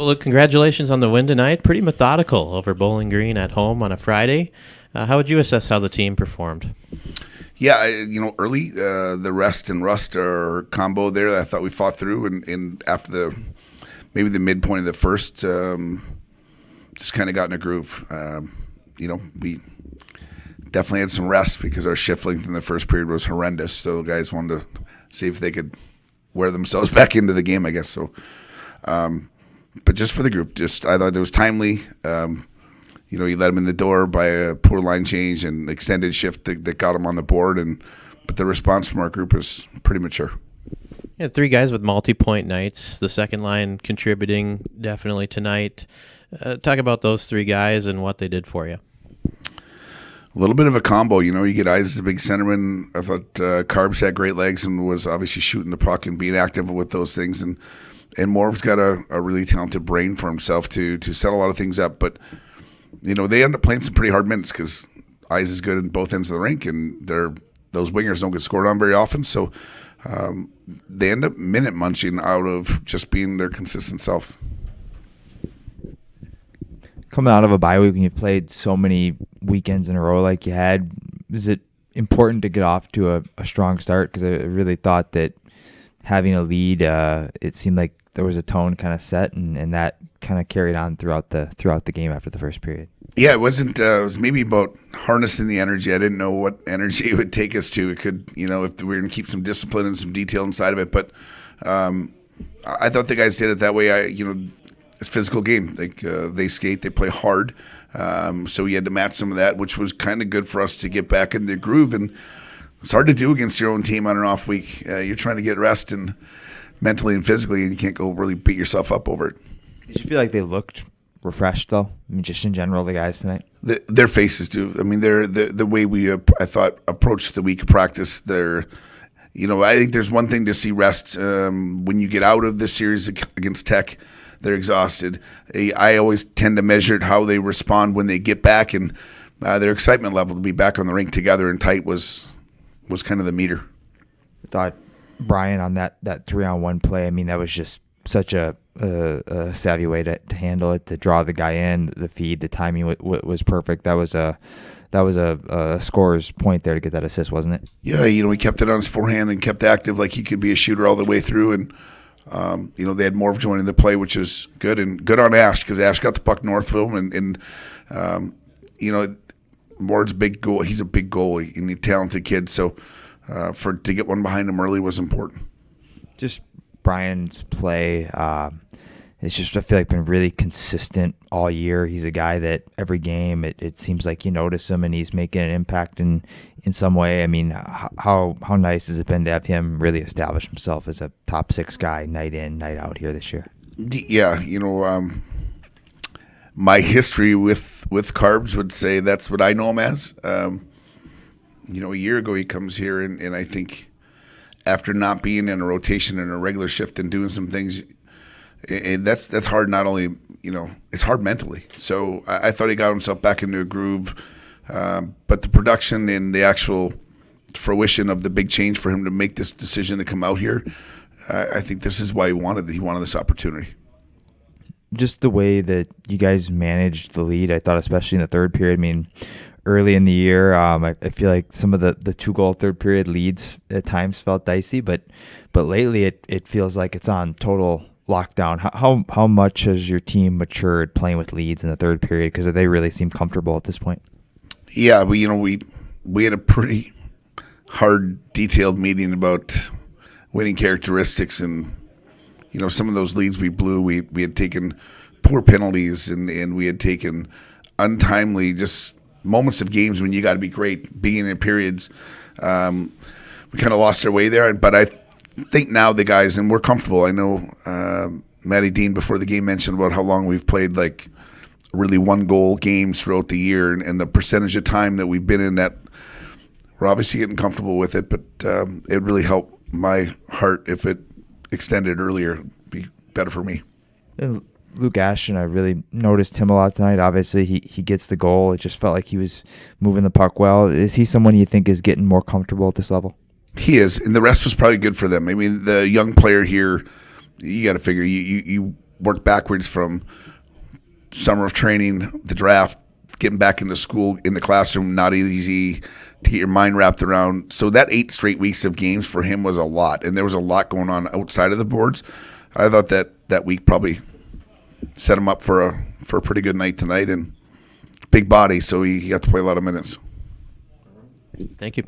Well, look, congratulations on the win tonight. Pretty methodical over Bowling Green at home on a Friday. How would you assess how the team performed? Yeah, early the rest and rust or combo there, I thought we fought through, and after maybe the midpoint of the first, just kind of got in a groove. We definitely had some rest because our shift length in the first period was horrendous. So the guys wanted to see if they could wear themselves back into the game, I guess. So, but just for the group, I thought it was timely. You let them in the door by a poor line change and extended shift that got them on the board. But the response from our group is pretty mature. Yeah, three guys with multi-point nights. The second line contributing definitely tonight. Talk about those three guys and what they did for you. A little bit of a combo. You get Eyes as a big centerman. I thought Carbs had great legs and was obviously shooting the puck and being active with those things. And Morv's got a really talented brain for himself to set a lot of things up. But they end up playing some pretty hard minutes because Eyes is good in both ends of the rink, and those wingers don't get scored on very often. So they end up minute munching out of just being their consistent self. Coming out of a bye week when you've played so many weekends in a row like you had, is it important to get off to a strong start? Because I really thought that having a lead, it seemed like there was a tone kind of set, and that kind of carried on throughout the game after the first period. Yeah, it wasn't. It was maybe about harnessing the energy. I didn't know what energy it would take us to. It could, if we were going to keep some discipline and some detail inside of it. But I thought the guys did it that way. It's a physical game. They skate, they play hard. So we had to match some of that, which was kind of good for us to get back in the groove. And it's hard to do against your own team on an off week. You're trying to get rest and mentally and physically, and you can't go really beat yourself up over it. Did you feel like they looked refreshed, though? I mean, just in general, the guys tonight? Their faces do. I mean, they're the way we, I thought, approached the week of practice. I think there's one thing to see rest. When you get out of the series against Tech, they're exhausted. I always tend to measure how they respond when they get back, and their excitement level to be back on the rink together and tight was kind of the meter. I thought Brian on that 3-on-1 play, I mean, that was just such a savvy way to handle it, to draw the guy in, the feed, the timing was perfect. That was a scorer's point there to get that assist, wasn't it? Yeah, he kept it on his forehand and kept active like he could be a shooter all the way through. And they had Morv joining the play, which is good, and good on Ash because Ash got the puck north of him, and Morv's big goal. He's a big goalie and a talented kid, so to get one behind him early was important. Just Brian's play, it's just, I feel like, been really consistent all year. He's a guy that every game it seems like you notice him and he's making an impact in some way. I mean, how nice has it been to have him really establish himself as a top 6 guy night in, night out here this year? Yeah, my history with Carbs would say that's what I know him as. A year ago he comes here and I think after not being in a rotation and a regular shift and doing some things, and that's hard. Not only it's hard mentally. So I thought he got himself back into a groove, but the production and the actual fruition of the big change for him to make this decision to come out here, I think this is why he wanted this opportunity. Just the way that you guys managed the lead, I thought, especially in the third period. I mean, early in the year, I feel like some of the 2-goal third period leads at times felt dicey, but lately it feels like it's on total lockdown. How much has your team matured playing with leads in the third period? Because they really seem comfortable at this point. Yeah, we had a pretty hard, detailed meeting about winning characteristics, and some of those leads we blew. We had taken poor penalties, and we had taken untimely just moments of games when you got to be great, being in periods. We kind of lost our way there, but I think now the guys, and we're comfortable. I know Matty Dean before the game mentioned about how long we've played like really 1-goal games throughout the year, and the percentage of time that we've been in that, we're obviously getting comfortable with it, but it really helped my heart if it extended earlier. It'd be better for me. And Luke Ashton, I really noticed him a lot tonight. Obviously, he gets the goal. It just felt like he was moving the puck well. Is he someone you think is getting more comfortable at this level? He is, and the rest was probably good for them. I mean, the young player here, you got to figure you worked backwards from summer of training, the draft, getting back into school, in the classroom, not easy to get your mind wrapped around. So that 8 straight weeks of games for him was a lot, and there was a lot going on outside of the boards. I thought that week probably set him up for a pretty good night tonight, and big body, so he got to play a lot of minutes. Thank you.